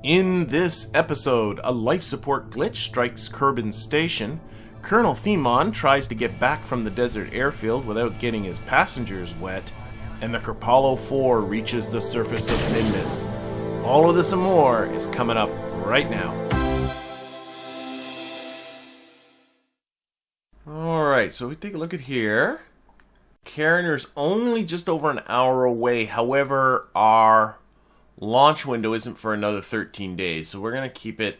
In this episode, a life support glitch strikes Kerbin's station, Colonel Theomon tries to get back from the Desert Airfield without getting his passengers wet, and the Kerpollo 4 reaches the surface of Minmus. All of this and more is coming up right now. Alright, so we take a look at here. Carrier's only just over an hour away, however, our launch window isn't for another 13 days, so we're going to keep it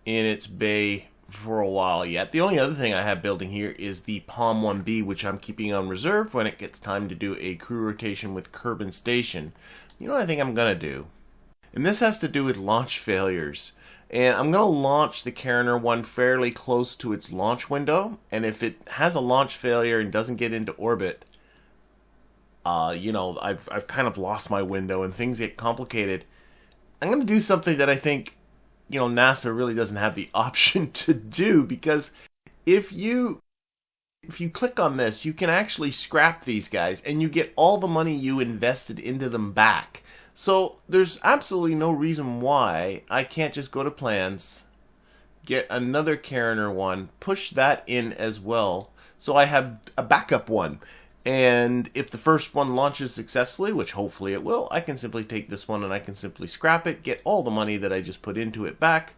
in its bay for a while yet. The only other thing I have building here is the Palm 1B, which I'm keeping on reserve when it gets time to do a crew rotation with Kerbin Station. You know what I think I'm going to do? And this has to do with launch failures. And I'm going to launch the Carrier 1 fairly close to its launch window, and if it has a launch failure and doesn't get into orbit, you know, I've kind of lost my window and things get complicated. I'm going to do something that I think, you know, NASA really doesn't have the option to do, because if you click on this, you can actually scrap these guys and you get all the money you invested into them back. So there's absolutely no reason why I can't just go to plans, get another Carrier 1, push that in as well, so I have a backup one. And if the first one launches successfully, which hopefully it will, I can simply take this one and I can simply scrap it, get all the money that I just put into it back.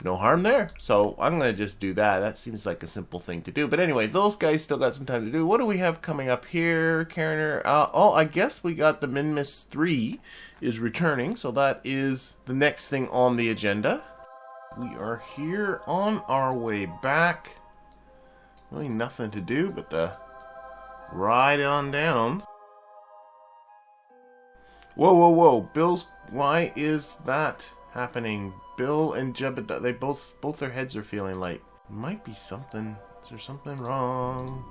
No harm there. So I'm going to just do that. That seems like a simple thing to do. But anyway, those guys still got some time to do. What do we have coming up here, Carrier? Oh, I guess we got the Minmus 3 is returning. So that is the next thing on the agenda. We are here on our way back. Really nothing to do but the ride on down. Whoa, whoa, whoa. Bill's, why is that happening? Bill and Jebediah, they both their heads are feeling like, might be something. Is there something wrong?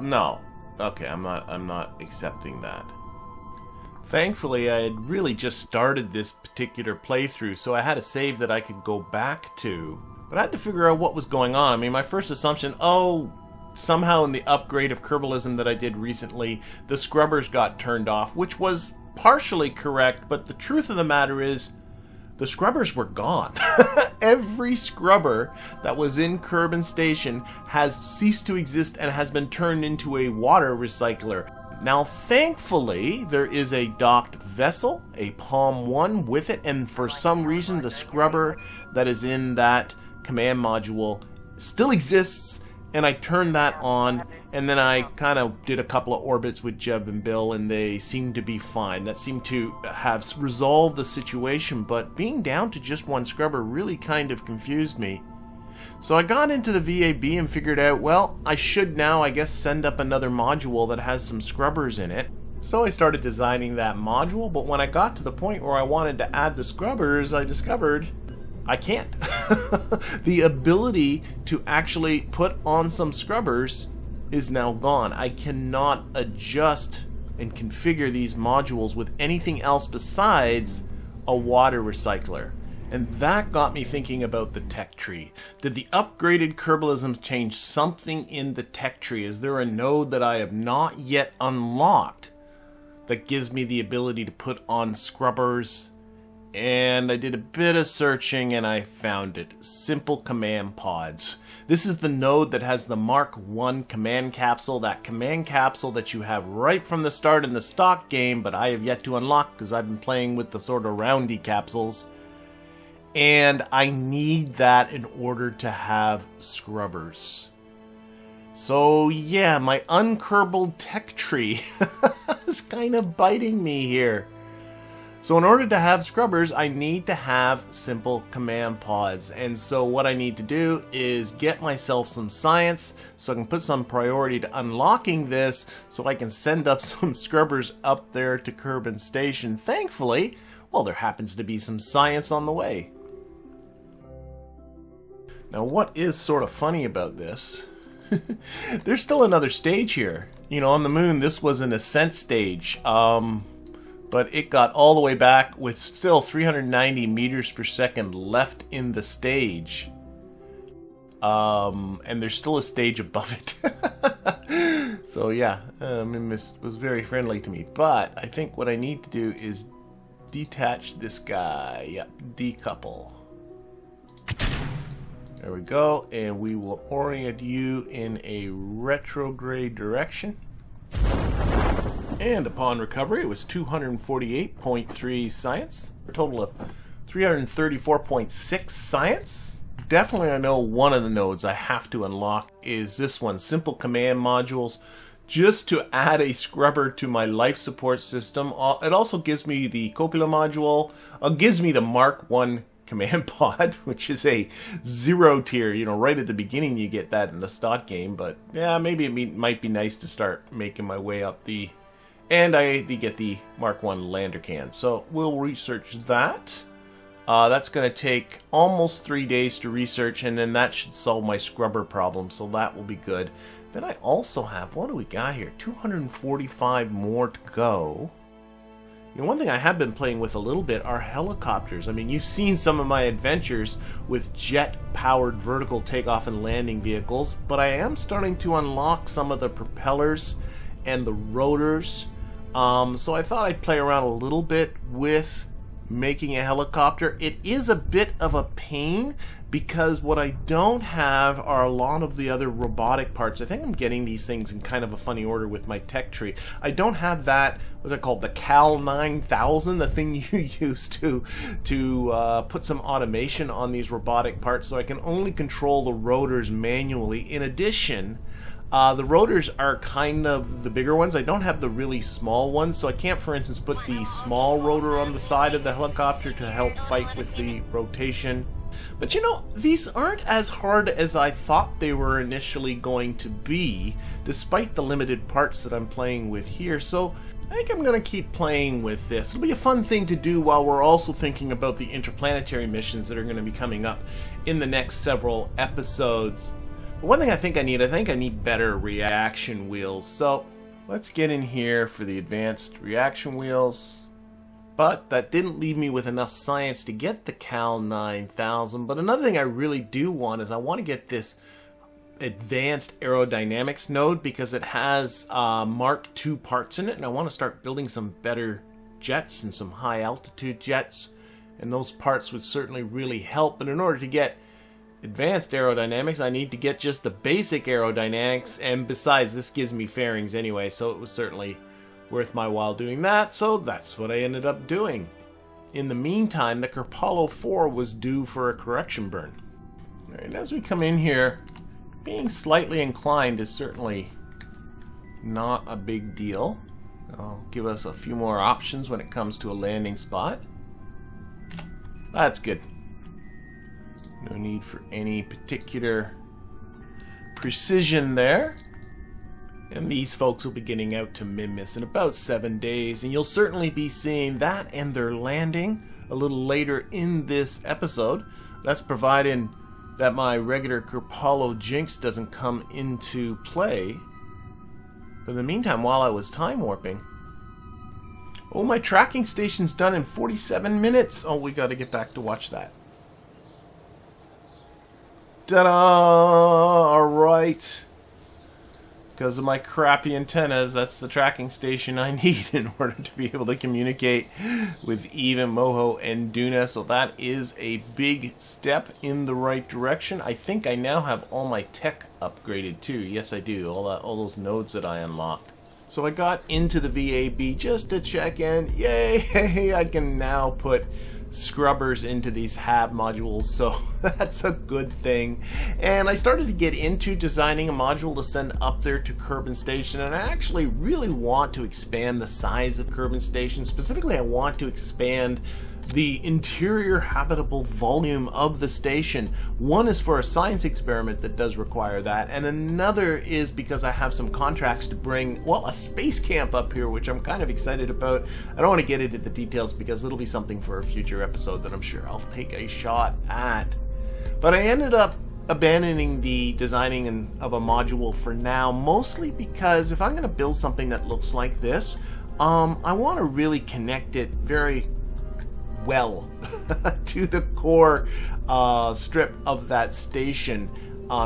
No. Okay, I'm not accepting that. Thankfully, I had really just started this particular playthrough, so I had a save that I could go back to. But I had to figure out what was going on. I mean, my first assumption, somehow in the upgrade of Kerbalism that I did recently, the scrubbers got turned off, which was partially correct, but the truth of the matter is the scrubbers were gone. Every scrubber that was in Kerbin Station has ceased to exist and has been turned into a water recycler. Now, thankfully, there is a docked vessel, a Palm 1 with it, and for some reason the scrubber that is in that command module still exists. And I turned that on, and then I kind of did a couple of orbits with Jeb and Bill, and they seemed to be fine. That seemed to have resolved the situation, but being down to just one scrubber really kind of confused me. So I got into the VAB and figured out, well, I should now, I guess, send up another module that has some scrubbers in it. So I started designing that module, but when I got to the point where I wanted to add the scrubbers, I discovered I can't. The ability to actually put on some scrubbers is now gone. I cannot adjust and configure these modules with anything else besides a water recycler. And that got me thinking about the tech tree. Did the upgraded Kerbalisms change something in the tech tree? Is there a node that I have not yet unlocked that gives me the ability to put on scrubbers? And I did a bit of searching and I found it. Simple command pods. This is the node that has the Mark 1 command capsule, that command capsule that you have right from the start in the stock game, but I have yet to unlock because I've been playing with the sort of roundy capsules. And I need that in order to have scrubbers. So yeah, my unkerbal tech tree is kind of biting me here. So in order to have scrubbers, I need to have simple command pods. And so what I need to do is get myself some science so I can put some priority to unlocking this so I can send up some scrubbers up there to Kerbin Station. Thankfully, well, there happens to be some science on the way. Now what is sort of funny about this, there's still another stage here. You know, on the moon, this was an ascent stage. But it got all the way back with still 390 meters per second left in the stage. And there's still a stage above it. So yeah, Minmus was very friendly to me. But I think what I need to do is detach this guy. Yep, decouple. There we go, and we will orient you in a retrograde direction. And upon recovery, it was 248.3 science, for a total of 334.6 science. Definitely I know one of the nodes I have to unlock is this one, simple command modules, just to add a scrubber to my life support system. It also gives me the Kerpollo module, gives me the Mark 1 command pod, which is a 0 tier. You know, right at the beginning you get that in the start game, but yeah, maybe it might be nice to start making my way up the... And I get the Mark 1 lander can, so we'll research that. That's going to take almost 3 days to research, and then that should solve my scrubber problem, so that will be good. Then I also have, what do we got here? 245 more to go. You know, one thing I have been playing with a little bit are helicopters. I mean, you've seen some of my adventures with jet-powered vertical takeoff and landing vehicles, but I am starting to unlock some of the propellers and the rotors. So I thought I'd play around a little bit with making a helicopter. It is a bit of a pain because what I don't have are a lot of the other robotic parts. I think I'm getting these things in kind of a funny order with my tech tree. I don't have that, what's it called, the Cal 9000, the thing you use to put some automation on these robotic parts, so I can only control the rotors manually. In addition, the rotors are kind of the bigger ones. I don't have the really small ones, so I can't, for instance, put the small rotor on the side of the helicopter to help fight with the rotation. But you know, these aren't as hard as I thought they were initially going to be, despite the limited parts that I'm playing with here. So I think I'm going to keep playing with this. It'll be a fun thing to do while we're also thinking about the interplanetary missions that are going to be coming up in the next several episodes. One thing I think I need better reaction wheels. So let's get in here for the advanced reaction wheels. But that didn't leave me with enough science to get the Cal 9000. But another thing I really do want is I want to get this advanced aerodynamics node because it has Mark II parts in it, and I want to start building some better jets and some high altitude jets, and those parts would certainly really help. But in order to get advanced aerodynamics, I need to get just the basic aerodynamics, and besides, this gives me fairings anyway, so it was certainly worth my while doing that, so that's what I ended up doing. In the meantime, the Kerpollo 4 was due for a correction burn. Alright, as we come in here, being slightly inclined is certainly not a big deal. I'll give us a few more options when it comes to a landing spot. That's good. No need for any particular precision there. And these folks will be getting out to Minmus in about 7 days, and you'll certainly be seeing that and their landing a little later in this episode. That's provided that my regular Kerpollo jinx doesn't come into play. But in the meantime, while I was time warping, oh, my tracking station's done in 47 minutes. Oh, we gotta get back to watch that. Ta-da! Alright. Because of my crappy antennas, that's the tracking station I need in order to be able to communicate with Eve, Moho, and Duna. So that is a big step in the right direction. I think I now have all my tech upgraded too. Yes, I do. All those nodes that I unlocked. So I got into the VAB just to check in. Yay! I can now put scrubbers into these HAB modules, so that's a good thing. And I started to get into designing a module to send up there to Kerbin Station, and I actually really want to expand the size of Kerbin Station. Specifically, I want to expand the interior habitable volume of the station. One is for a science experiment that does require that, and another is because I have some contracts to bring, well, a space camp up here, which I'm kind of excited about. I don't want to get into the details because it'll be something for a future episode that I'm sure I'll take a shot at. But I ended up abandoning the designing of a module for now, mostly because if I'm going to build something that looks like this, I want to really connect it very well to the core strip of that station.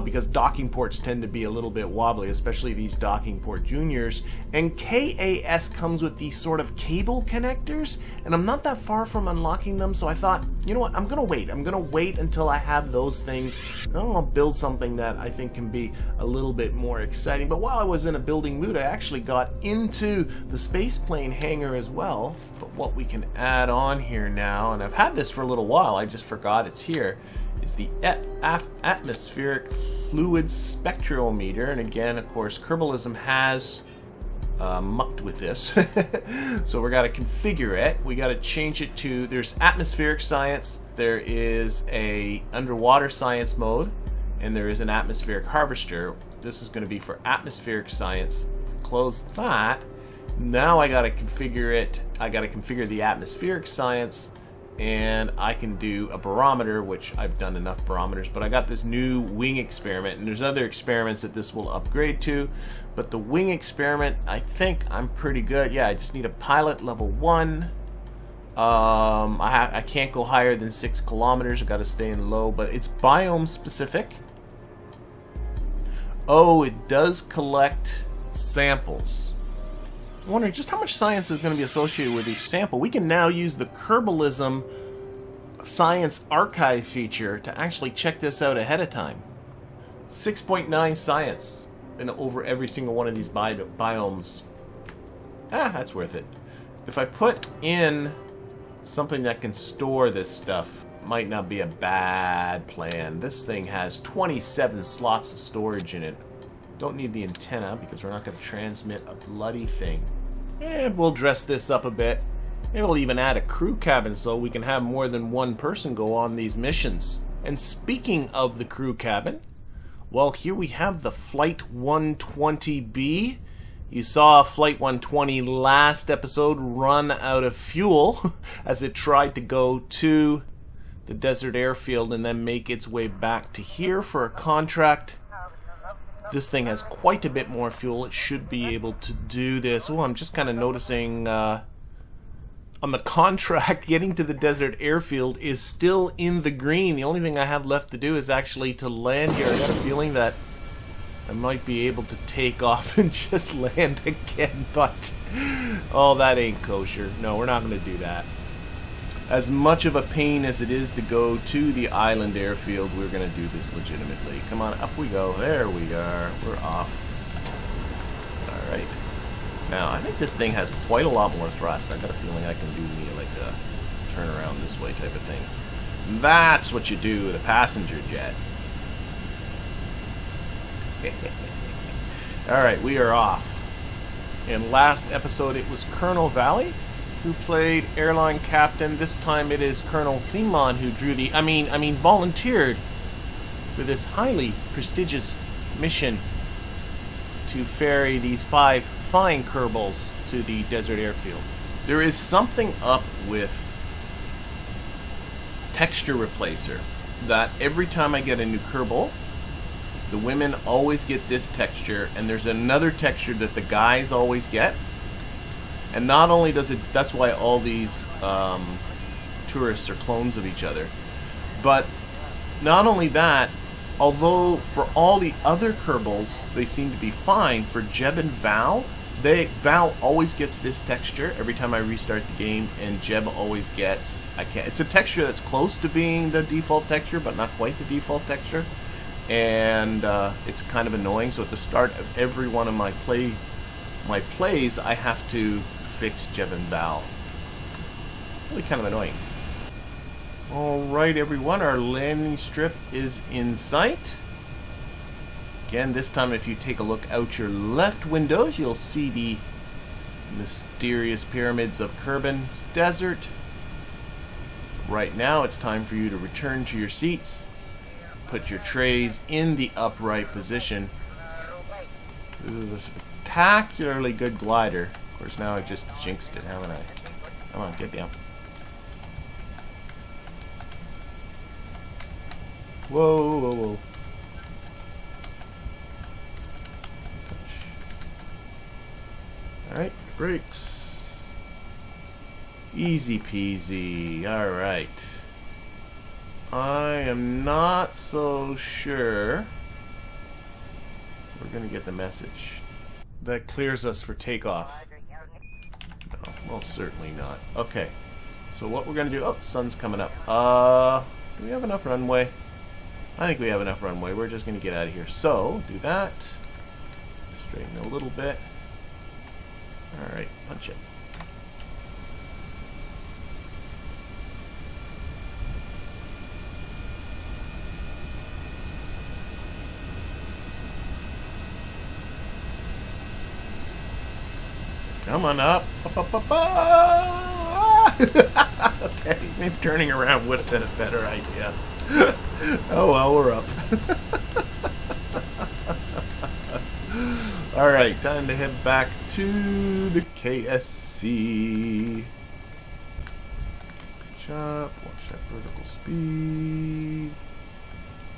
because docking ports tend to be a little bit wobbly, especially these docking port juniors. And KAS comes with these sort of cable connectors, and I'm not that far from unlocking them, so I thought, you know what, I'm gonna wait. I'm gonna wait until I have those things. I'm gonna build something that I think can be a little bit more exciting. But while I was in a building mood, I actually got into the space plane hangar as well. But what we can add on here now, and I've had this for a little while, I just forgot it's here, is the atmospheric fluid spectrometer. And again, of course, Kerbalism has mucked with this. So we got to configure it. We got to change it to, there's atmospheric science, there is a underwater science mode, and there is an atmospheric harvester. This is going to be for atmospheric science. Close that. Now I got to configure it. I got to configure the atmospheric science, and I can do a barometer, which I've done enough barometers, but I got this new wing experiment, and there's other experiments that this will upgrade to, but the wing experiment, I think I'm pretty good. Yeah, I just need a pilot level 1. I can't go higher than 6 kilometers. I got to stay in low, but it's biome specific. Oh, it does collect samples. I'm wondering just how much science is going to be associated with each sample. We can now use the Kerbalism Science Archive feature to actually check this out ahead of time. 6.9 science in over every single one of these biomes. That's worth it. If I put in something that can store this stuff, might not be a bad plan. This thing has 27 slots of storage in it. Don't need the antenna because we're not going to transmit a bloody thing. And we'll dress this up a bit. Maybe we'll even add a crew cabin so we can have more than one person go on these missions. And speaking of the crew cabin, well, here we have the Flight 120B. You saw Flight 120 last episode run out of fuel as it tried to go to the Desert Airfield and then make its way back to here for a contract. This thing has quite a bit more fuel. It should be able to do this. Oh, I'm just kind of noticing on the contract, getting to the Desert Airfield is still in the green. The only thing I have left to do is actually to land here. I got a feeling that I might be able to take off and just land again, but oh, that ain't kosher. No, we're not going to do that. As much of a pain as it is to go to the island airfield, we're going to do this legitimately. Come on, up we go. There we are. We're off. Alright. Now, I think this thing has quite a lot more thrust. I got a feeling I can do me like a turn around this way type of thing. That's what you do with a passenger jet. Alright, we are off. In last episode, it was Colonel Valley who played airline captain. This time it is Colonel Theomon who drew the, volunteered for this highly prestigious mission to ferry these 5 fine Kerbals to the Desert Airfield. There is something up with texture replacer that every time I get a new Kerbal, the women always get this texture, and there's another texture that the guys always get. And not only does it, that's why all these tourists are clones of each other, but not only that, although for all the other Kerbals they seem to be fine, for Jeb and Val, Val always gets this texture every time I restart the game, and Jeb always gets, it's a texture that's close to being the default texture, but not quite the default texture, and it's kind of annoying. So at the start of every one of my plays, I have to fix Jeb and Val. Really kind of annoying. Alright everyone, our landing strip is in sight. Again, this time if you take a look out your left windows, you'll see the mysterious pyramids of Kerbin's desert. Right now it's time for you to return to your seats. Put your trays in the upright position. This is a spectacularly good glider. Of course, now I just jinxed it, haven't I? Come on, get down. Whoa, whoa, whoa. Alright, brakes. Easy peasy. Alright. I am not so sure We're gonna get the message. That clears us for takeoff. No, most certainly not. Okay. So what we're gonna do... Oh, sun's coming up. Do we have enough runway? I think we have enough runway. We're just gonna get out of here. So, do that. Straighten a little bit. Alright, punch it. Come on up. Okay, maybe turning around would have been a better idea. Oh well, we're up. Alright, time to head back to the KSC. Pitch up, watch that vertical speed.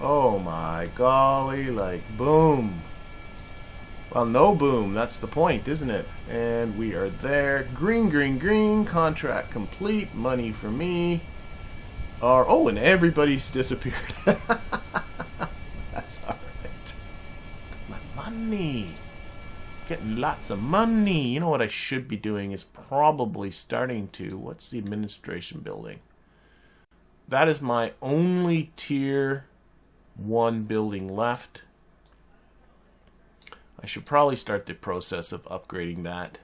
Oh my golly, like boom. Well, no boom, that's the point, isn't it? And we are there. Green, green, green. Contract complete. Money for me. Oh, and everybody's disappeared. That's alright. My money. Getting lots of money. You know what I should be doing is probably starting to... What's the administration building? That is my only tier 1 building left. I should probably start the process of upgrading that.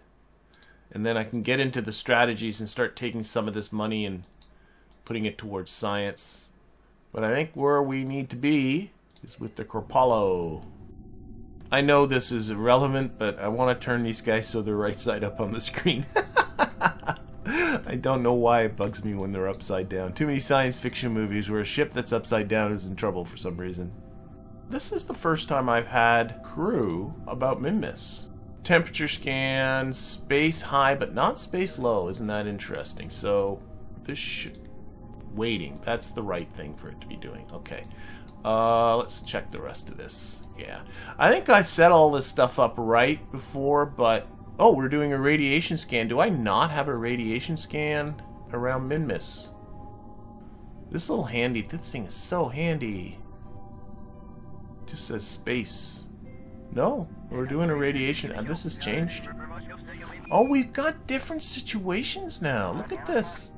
And then I can get into the strategies and start taking some of this money and putting it towards science. But I think where we need to be is with the Kerpollo. I know this is irrelevant, but I want to turn these guys so they're right side up on the screen. I don't know why it bugs me when they're upside down. Too many science fiction movies where a ship that's upside down is in trouble for some reason. This is the first time I've had crew about Minmus. Temperature scan, space high, but not space low. Isn't that interesting? So, this should... Waiting. That's the right thing for it to be doing. Okay. Let's check the rest of this. Yeah. I think I set all this stuff up right before, but... Oh, we're doing a radiation scan. Do I not have a radiation scan around Minmus? This little handy... This thing is so handy. Just says space. No, we're doing a radiation. This has changed. Oh, we've got different situations now. Look at this.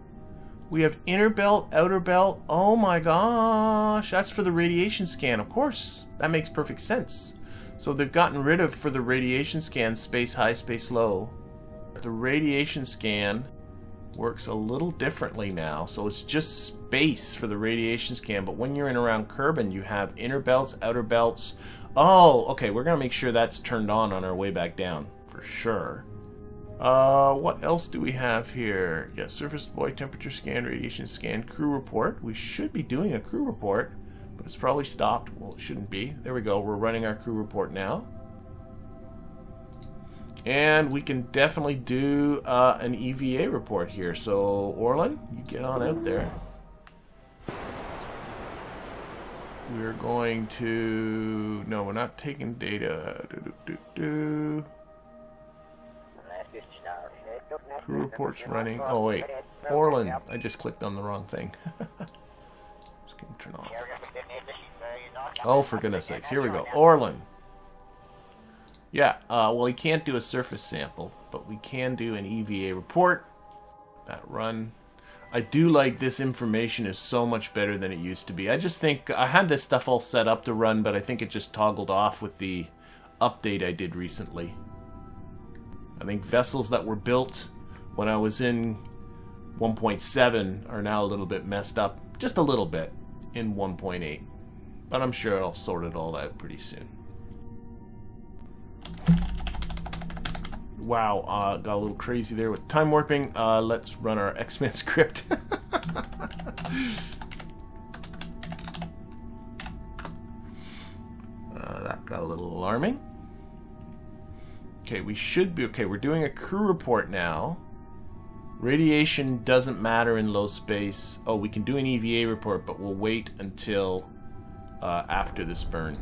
We have inner belt, outer belt. Oh my gosh. That's for the radiation scan, of course. That makes perfect sense. So they've gotten rid of, for the radiation scan, space high, space low. The radiation scan works a little differently now. So it's just space for the radiation scan, but when you're in around Kerbin, you have inner belts, outer belts. Oh, okay, we're gonna make sure that's turned on our way back down for sure. What else do we have here? Yeah, surface deploy, temperature scan, radiation scan, crew report. We should be doing a crew report, but it's probably stopped. Well, it shouldn't be. There we go. We're running our crew report now. And we can definitely do an EVA report here. So, Orlin, you get on out there. We're going to... No, we're not taking data. Crew report's running. Oh, wait. Orlin, I just clicked on the wrong thing. Just gonna turn off. Oh, for goodness sakes. Here we go. Orlin. Yeah, well, he can't do a surface sample, but we can do an EVA report. That run. I do like this information is so much better than it used to be. I just think I had this stuff all set up to run, but I think it just toggled off with the update I did recently. I think vessels that were built when I was in 1.7 are now a little bit messed up. Just a little bit in 1.8. But I'm sure I'll sort it all out pretty soon. Wow, got a little crazy there with time warping. Let's run our X-Men script. That got a little alarming. Okay, we should be okay. We're doing a crew report now. Radiation doesn't matter in low space. Oh, we can do an EVA report, but we'll wait until after this burn.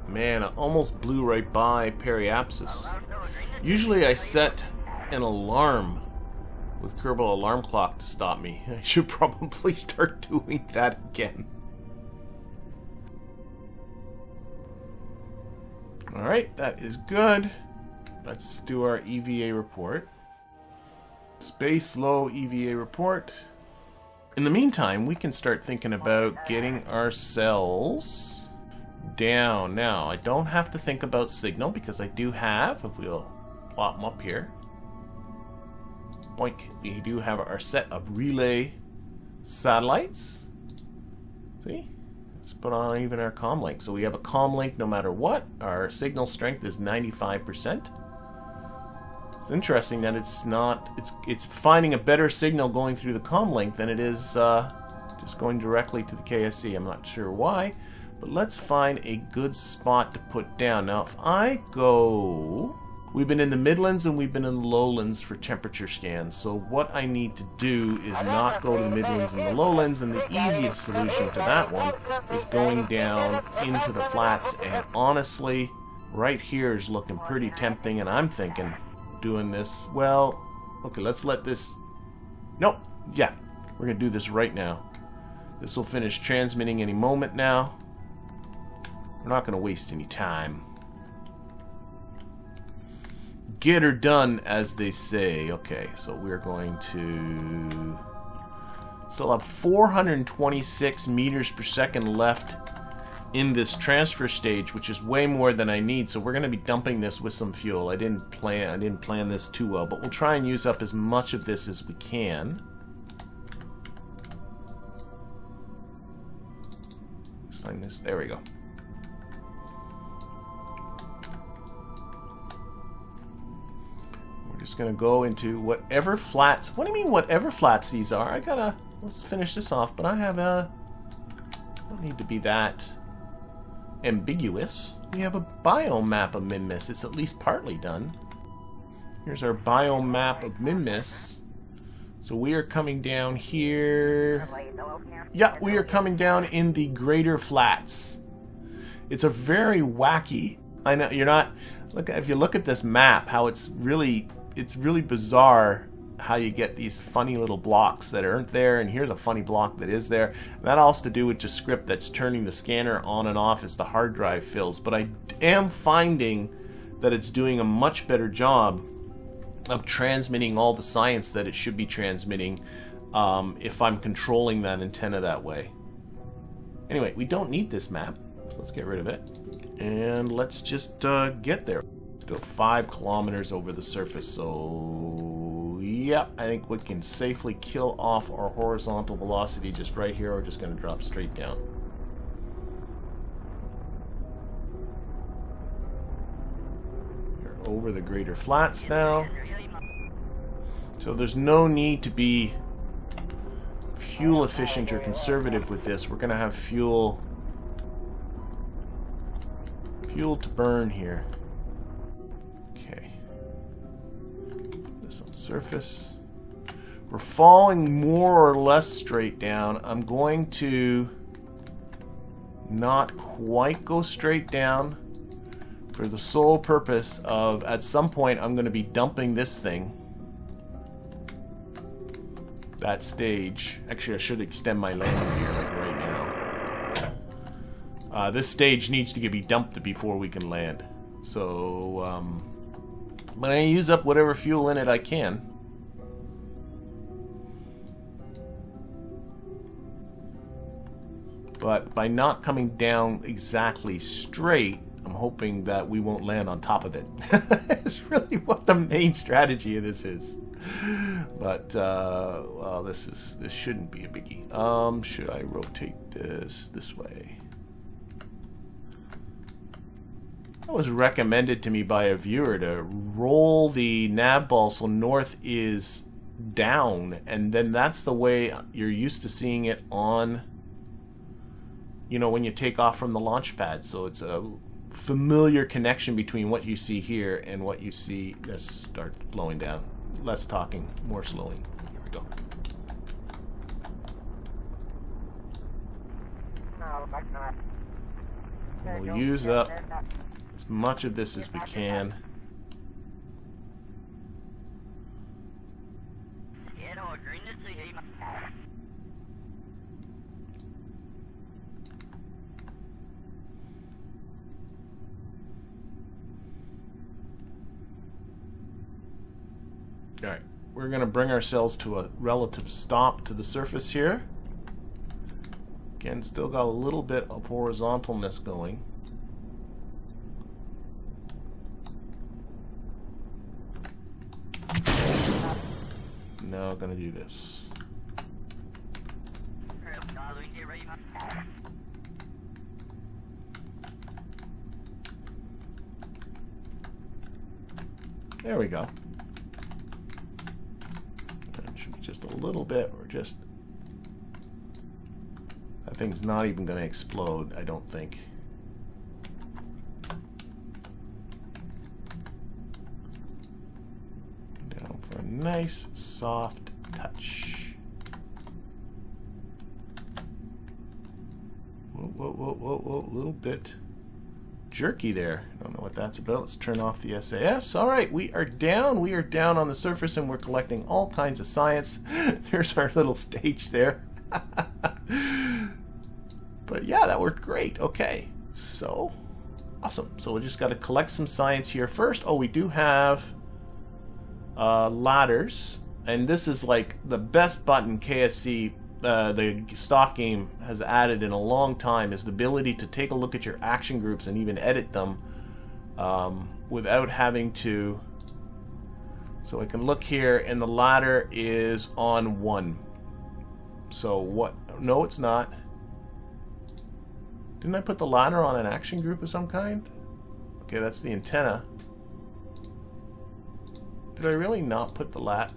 Man, I almost blew right by periapsis. Usually I set an alarm with Kerbal alarm clock to stop me. I should probably start doing that again. Alright, that is good. Let's do our EVA report. Space low EVA report. In the meantime, we can start thinking about getting ourselves down. Now, I don't have to think about signal because I do have, if we'll plop them up here. Boink, we do have our set of relay satellites. See? Let's put on even our comm link. So we have a comm link no matter what. Our signal strength is 95%. It's interesting that it's finding a better signal going through the comm link than it is just going directly to the KSC. I'm not sure why, but let's find a good spot to put down. Now if I go... We've been in the Midlands and we've been in the Lowlands for temperature scans. So what I need to do is not go to the Midlands and the Lowlands, and the easiest solution to that one is going down into the flats. And honestly, right here is looking pretty tempting, and I'm thinking doing this, well, okay, let's let this... Nope, yeah, we're going to do this right now. This will finish transmitting any moment now. We're not going to waste any time. Get her done, as they say. Okay, so we're going to still have 426 meters per second left in this transfer stage, which is way more than I need. So we're going to be dumping this with some fuel. I didn't plan this too well, but we'll try and use up as much of this as we can. Let's find this. There we go. Just gonna go into whatever flats. What do you mean whatever flats these are? I gotta, let's finish this off, but I have a, don't need to be that ambiguous. We have a biome map of Minmus. It's at least partly done. Here's our biome map of Minmus. So we are coming down here. Yeah, we are coming down in the greater flats. It's a very wacky, I know you're not, look, if you look at this map, how it's really bizarre how you get these funny little blocks that aren't there, and here's a funny block that is there. And that all has to do with just script that's turning the scanner on and off as the hard drive fills. But I am finding that it's doing a much better job of transmitting all the science that it should be transmitting if I'm controlling that antenna that way. Anyway, we don't need this map, so let's get rid of it. And let's just get there. Still 5 kilometers over the surface, so yeah, I think we can safely kill off our horizontal velocity just right here. We're just going to drop straight down. We're over the greater flats now, so there's no need to be fuel efficient or conservative with this. We're going to have fuel to burn here. Okay. This on surface. We're falling more or less straight down. I'm going to not quite go straight down for the sole purpose of, at some point, I'm going to be dumping this thing. That stage. Actually, I should extend my landing gear like right now. This stage needs to be dumped before we can land. So, I'm going to use up whatever fuel in it I can. But by not coming down exactly straight, I'm hoping that we won't land on top of it. It's really what the main strategy of this is. But, well, this shouldn't be a biggie. Should I rotate this way? It was recommended to me by a viewer to roll the Navball so north is down, and then that's the way you're used to seeing it on, you know, when you take off from the launch pad. So it's a familiar connection between what you see here and what you see. Let's start slowing down. Less talking, more slowing. Here we go. We'll use up as much of this as we can. Alright, we're going to bring ourselves to a relative stop to the surface here. Again, still got a little bit of horizontalness going. Now I'm going to do this. There we go. That should be just a little bit, or just... That thing's not even going to explode, I don't think. Down for a nice, soft touch. Whoa, whoa, whoa, whoa, whoa, a little bit jerky there. I don't know what that's about. Let's turn off the SAS. Alright, we are down. We are down on the surface and we're collecting all kinds of science. There's our little stage there. But yeah, that worked great. Okay, so awesome. So we just got to collect some science here first. Oh, we do have ladders, and this is like the best button KSC, the stock game, has added in a long time, is the ability to take a look at your action groups and even edit them without having to. So I can look here, and the ladder is on 1. So what? No, it's not. Didn't I put the ladder on an action group of some kind? Okay, that's the antenna. Did I really not put the ladder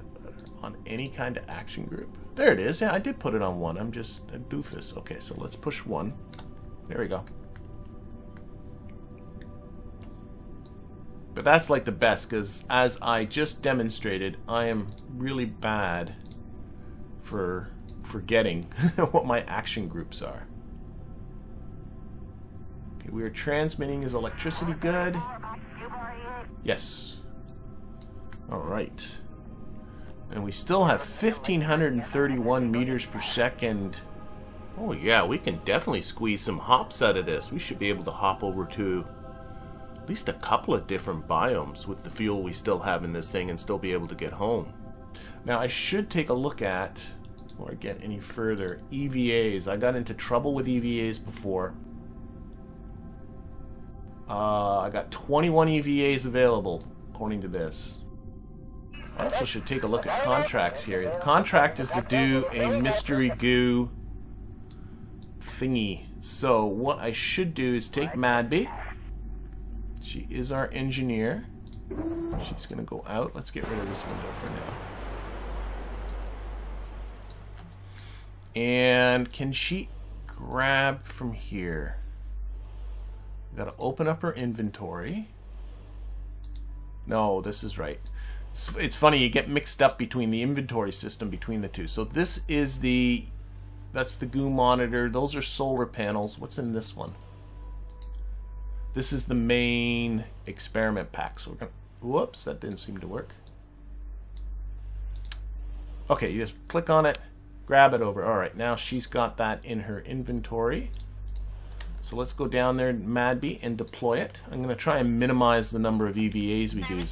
on any kind of action group? There it is. Yeah, I did put it on 1. I'm just a doofus. Okay, so let's push 1. There we go. But that's like the best, because as I just demonstrated, I am really bad for forgetting what my action groups are. Okay, we are transmitting. Is electricity good? Yes. Alright. And we still have 1,531 meters per second. Oh yeah, we can definitely squeeze some hops out of this. We should be able to hop over to at least a couple of different biomes with the fuel we still have in this thing and still be able to get home. Now I should take a look at, before I get any further, EVAs. I got into trouble with EVAs before. I got 21 EVAs available, according to this. I also should take a look at contracts here. The contract is to do a mystery goo thingy. So what I should do is take Madby. She is our engineer. She's going to go out. Let's get rid of this window for now. And can she grab from here? We've got to open up her inventory. No, this is right. It's funny, you get mixed up between the inventory system between the two. So this is that's the goo monitor. Those are solar panels. What's in this one? This is the main experiment pack. So we're gonna, whoops, that didn't seem to work. Okay, you just click on it, grab it over. All right, now she's got that in her inventory. So let's go down there, Madby, and deploy it. I'm going to try and minimize the number of EVAs we do.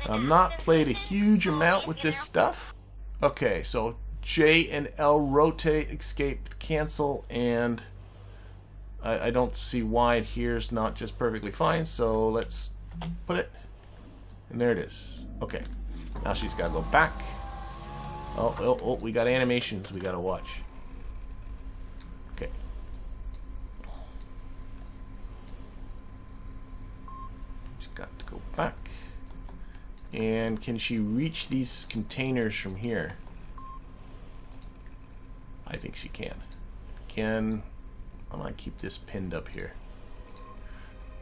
I've not played a huge amount with this stuff. Okay, so J and L rotate, escape, cancel, and I don't see why here's not just perfectly fine, so let's put it, and there it is. Okay, now she's got to go back. Oh, we got animations we got to watch. Okay. She's got to go back. And can she reach these containers from here? I think she can. I'm gonna keep this pinned up here.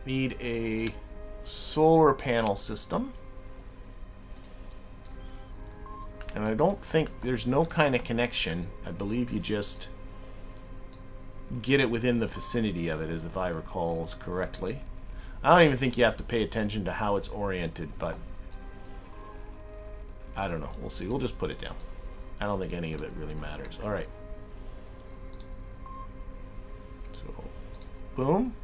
Need a solar panel system. And I don't think there's no kind of connection. I believe you just get it within the vicinity of it, as if I recall correctly. I don't even think you have to pay attention to how it's oriented, but I don't know. We'll see. We'll just put it down. I don't think any of it really matters. Alright. So, boom.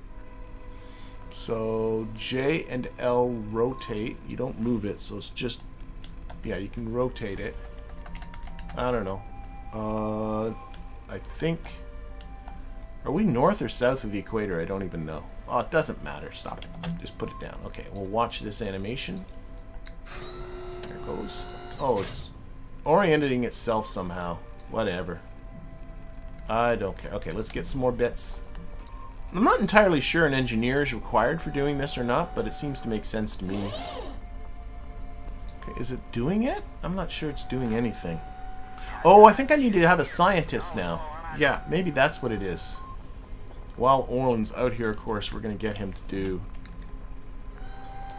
So, J and L rotate. You don't move it, so it's just Yeah, you can rotate it. I don't know. I think... Are we north or south of the equator? I don't even know. Oh, it doesn't matter. Stop it. Just put it down. Okay, we'll watch this animation. There it goes. Oh, it's orienting itself somehow. Whatever. I don't care. Okay, let's get some more bits. I'm not entirely sure an engineer is required for doing this or not, but it seems to make sense to me. Okay, is it doing it? I'm not sure it's doing anything. Oh, I think I need to have a scientist now. Yeah, maybe that's what it is. While Orland's out here, of course, we're going to get him to do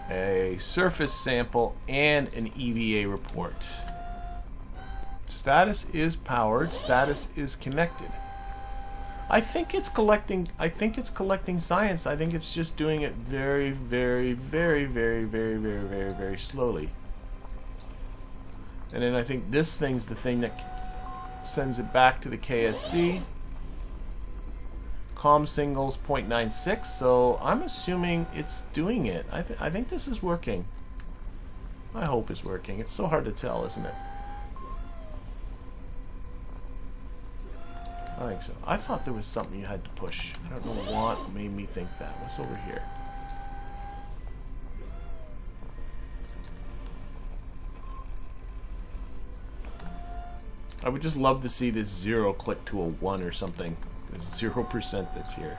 a surface sample and an EVA report. Status is powered. Status is connected. I think it's collecting science. I think it's just doing it very, very, very, very, very, very, very, very slowly. And then I think this thing's the thing that sends it back to the KSC. Comm singles 0.96, so I'm assuming it's doing it. I think this is working. I hope it's working. It's so hard to tell, isn't it? I think so. I thought there was something you had to push. I don't know what made me think that. What's over here? I would just love to see this 0 click to a 1 or something. 0% that's here.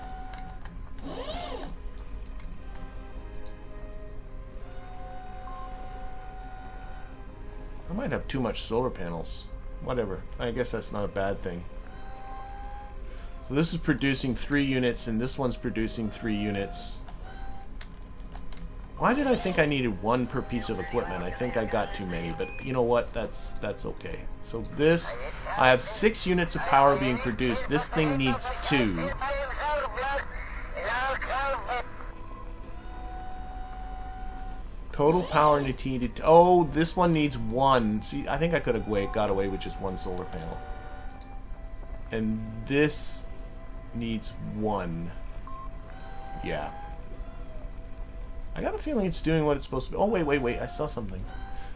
I might have too much solar panels. Whatever. I guess that's not a bad thing. So this is producing 3 units and this one's producing 3 units. Why did I think I needed 1 per piece of equipment? I think I got too many, but you know what? That's okay. So this, I have 6 units of power being produced. This thing needs 2. Total power needed. Oh, this one needs 1. See, I think I could have got away with just 1 solar panel. And this needs 1. Yeah. I got a feeling it's doing what it's supposed to be. Oh, wait. I saw something.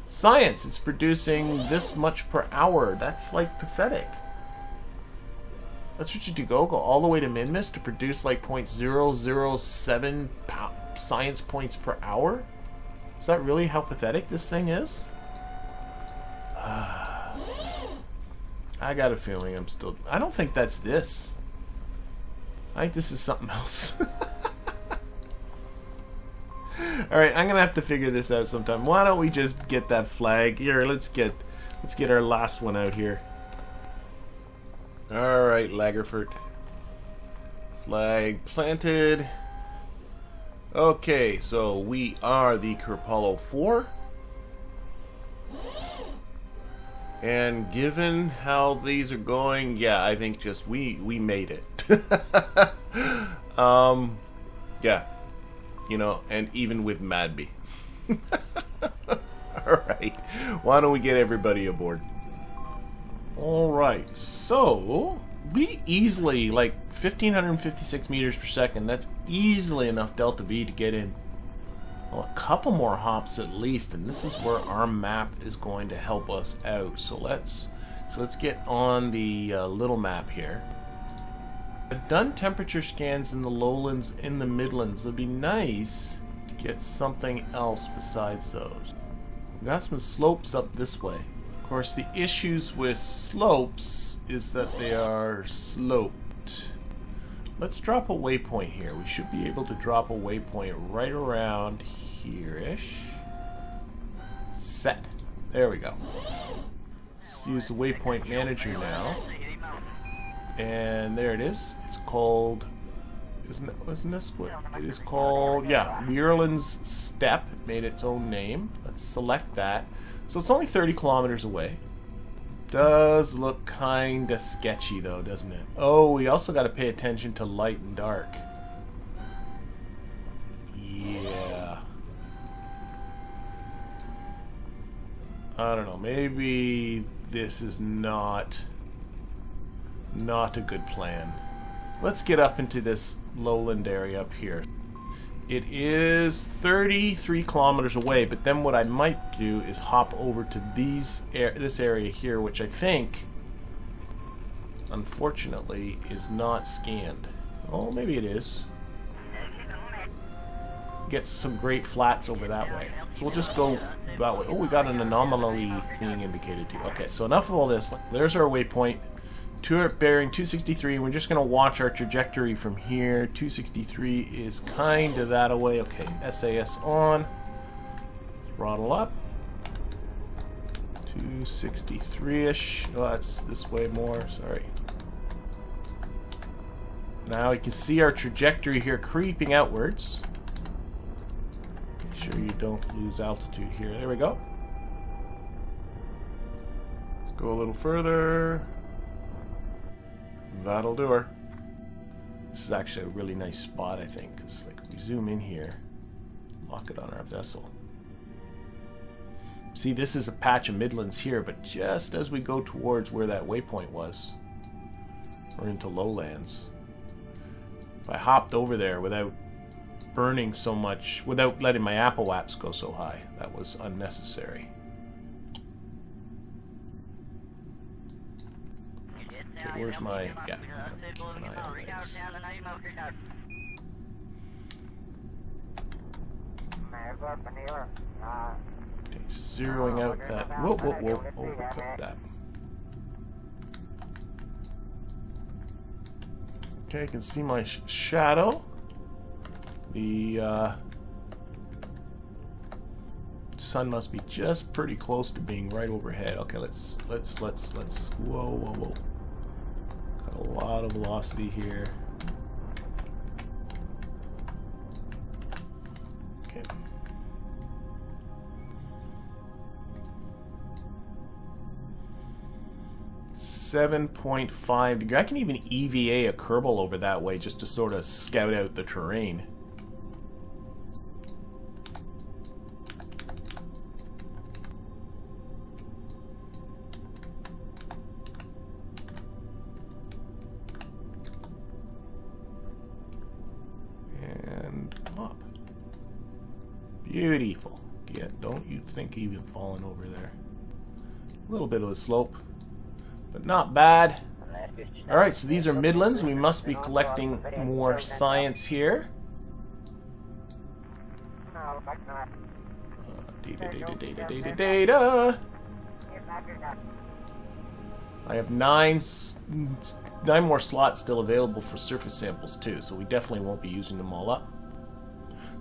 Science! It's producing this much per hour. That's, like, pathetic. That's what you do. Go all the way to Minmus to produce, like, 0.007 science points per hour? Is that really how pathetic this thing is? I got a feeling I'm still... I don't think that's this. I think this is something else. Alright, I'm gonna have to figure this out sometime. Why don't we just get that flag? Here, let's get our last one out here. Alright, Lagerfurt. Flag planted. Okay, so we are the Kerpollo 4. And given how these are going, yeah, I think just we made it. Yeah. You know, and even with Madby. Alright, why don't we get everybody aboard? Alright, so we easily, like 1,556 meters per second, that's easily enough delta V to get in well, a couple more hops at least, and this is where our map is going to help us out. So let's get on the little map here. I've done temperature scans in the lowlands, in the midlands. It would be nice to get something else besides those. We've got some slopes up this way. Of course, the issues with slopes is that they are sloped. Let's drop a waypoint here. We should be able to drop a waypoint right around here-ish. Set. There we go. Let's use the waypoint manager now. And there it is. It's called... Wasn't this what it is called? Yeah, Muirlands Step. It made its own name. Let's select that. So it's only 30 kilometers away. Does look kinda sketchy though, doesn't it? Oh, we also got to pay attention to light and dark. Yeah. I don't know. Maybe this is not a good plan. Let's get up into this lowland area up here. It is 33 kilometers away, but then what I might do is hop over to this area here, which I think, unfortunately, is not scanned. Oh, maybe it is. Get some great flats over that way. So we'll just go that way. Oh, we got an anomaly being indicated too. Okay, so enough of all this. There's our waypoint. Bearing 263. We're just going to watch our trajectory from here. 263 is kind of that away. Okay, SAS on. Throttle up. 263-ish. Oh, that's this way more. Sorry. Now you can see our trajectory here creeping outwards. Make sure you don't lose altitude here. There we go. Let's go a little further. That'll do her. This is actually a really nice spot, I think, because like we zoom in here, lock it on our vessel. See, this is a patch of midlands here, but just as we go towards where that waypoint was, we're into lowlands. If I hopped over there without burning so much, without letting my Apple Apps go so high, that was unnecessary. Okay, where's my... yeah. Keep an eye on things. Okay, zeroing out that... Whoa, whoa, whoa. Overcooked that. Okay, I can see my shadow. The sun must be just pretty close to being right overhead. Okay, let's whoa, whoa, whoa. Got a lot of velocity here. Okay. .5 degrees. I can even EVA a Kerbal over that way just to sort of scout out the terrain. Beautiful. Yeah, don't you think even falling over there. A little bit of a slope, but not bad. Alright, so these are midlands. We must be collecting more science here. Data. I have nine more slots still available for surface samples too, so we definitely won't be using them all up.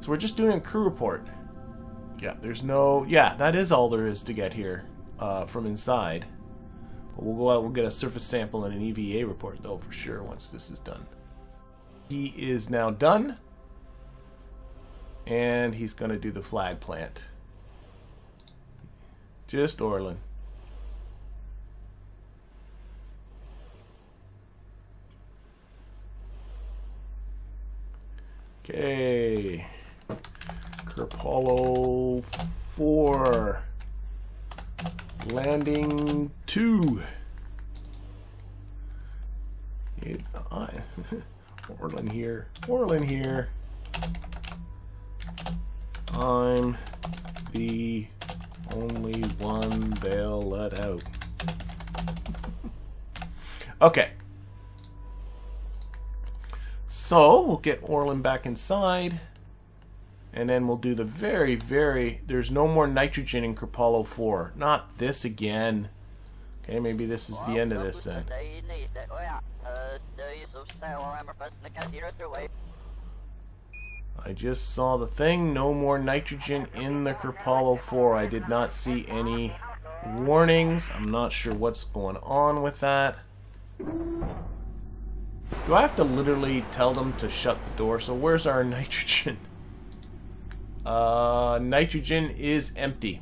So we're just doing a crew report. Yeah, there's no... yeah, that is all there is to get here from inside. But we'll go out, we'll get a surface sample and an EVA report, though, for sure, once this is done. He is now done. And he's going to do the flag plant. Just Orlin. Okay. Kerpollo 4. Landing 2. Orlin here. Orlin here. I'm the only one they'll let out. Okay. So, we'll get Orlin back inside. And then we'll do the there's no more nitrogen in Kerpollo 4. Not this again. Okay, maybe this is the end of this then. I just saw the thing. No more nitrogen in the Kerpollo 4. I did not see any warnings. I'm not sure what's going on with that. Do I have to literally tell them to shut the door? So where's our nitrogen? Nitrogen is empty.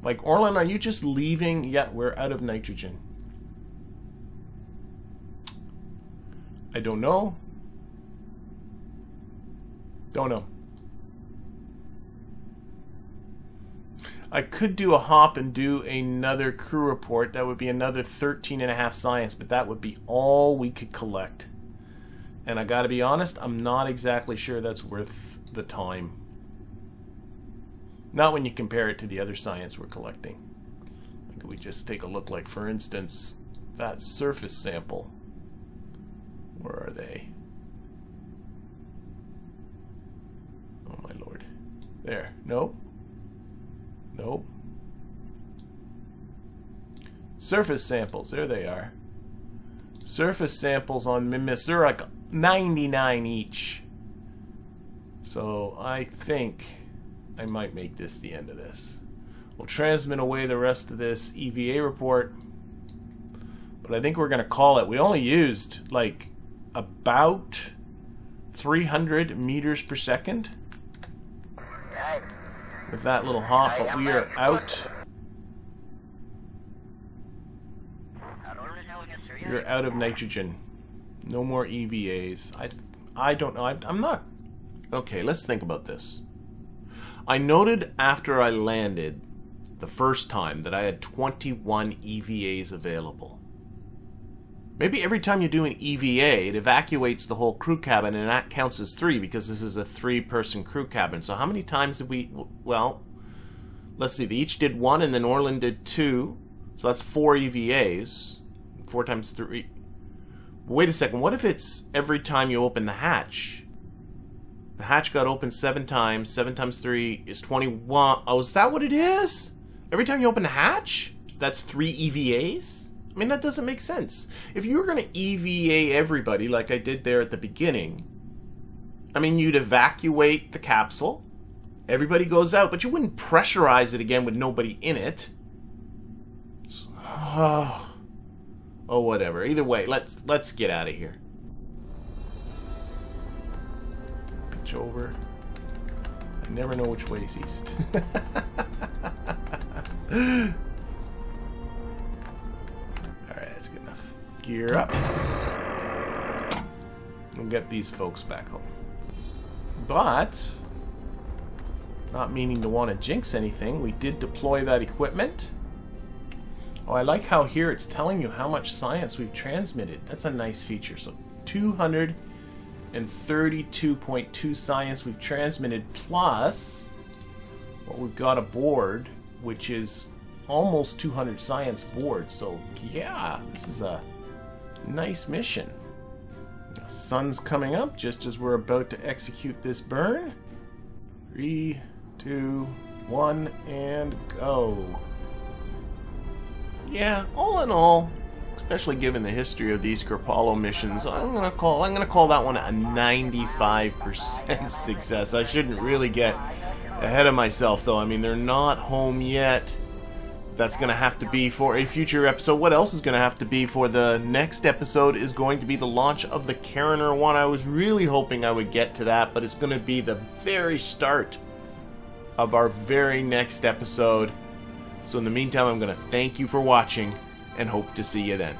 Like, Orlin, are you just leaving? Yeah, we're out of nitrogen. I don't know. Don't know. I could do a hop and do another crew report. That would be another 13.5 science, but that would be all we could collect. And I gotta be honest, I'm not exactly sure that's worth the time. Not when you compare it to the other science we're collecting. Like, we just take a look, like, for instance, that surface sample. Where are they? Oh my lord. There. No. No. Surface samples. There they are. Surface samples on Minmus, they're like 99 each. So I think I might make this the end of this. We'll transmit away the rest of this EVA report. But I think we're going to call it. We only used like about 300 meters per second with that little hop, but we are out. We're out of nitrogen. No more EVAs. I don't know. I'm not... Okay, let's think about this. I noted after I landed the first time that I had 21 EVAs available. Maybe every time you do an EVA, it evacuates the whole crew cabin, and that counts as 3 because this is a 3-person crew cabin. So how many times did we... Well, let's see. They each did 1, and then Orland did 2. So that's 4 EVAs. 4 times 3. Wait a second. What if it's every time you open the hatch? The hatch got opened 7 times. 7 times 3 is 21. Oh, is that what it is? Every time you open the hatch? That's 3 EVAs? I mean, that doesn't make sense. If you were going to EVA everybody like I did there at the beginning, I mean, you'd evacuate the capsule. Everybody goes out, but you wouldn't pressurize it again with nobody in it. Oh, whatever. Either way, let's get out of here. Pitch over. I never know which way is east. Alright, that's good enough. Gear up. We'll get these folks back home. But, not meaning to want to jinx anything, we did deploy that equipment. Oh, I like how here it's telling you how much science we've transmitted. That's a nice feature. So 232.2 science we've transmitted, plus what we've got aboard, which is almost 200 science board. So yeah, this is a nice mission. The sun's coming up just as we're about to execute this burn. 3, 2, 1, and go. Yeah, all in all, especially given the history of these Kerpollo missions, I'm gonna call that one a 95% success. I shouldn't really get ahead of myself, though. I mean, they're not home yet. That's gonna have to be for a future episode. What else is gonna have to be for the next episode is going to be the launch of the Cariner one. I was really hoping I would get to that, but it's gonna be the very start of our very next episode. So in the meantime, I'm going to thank you for watching and hope to see you then.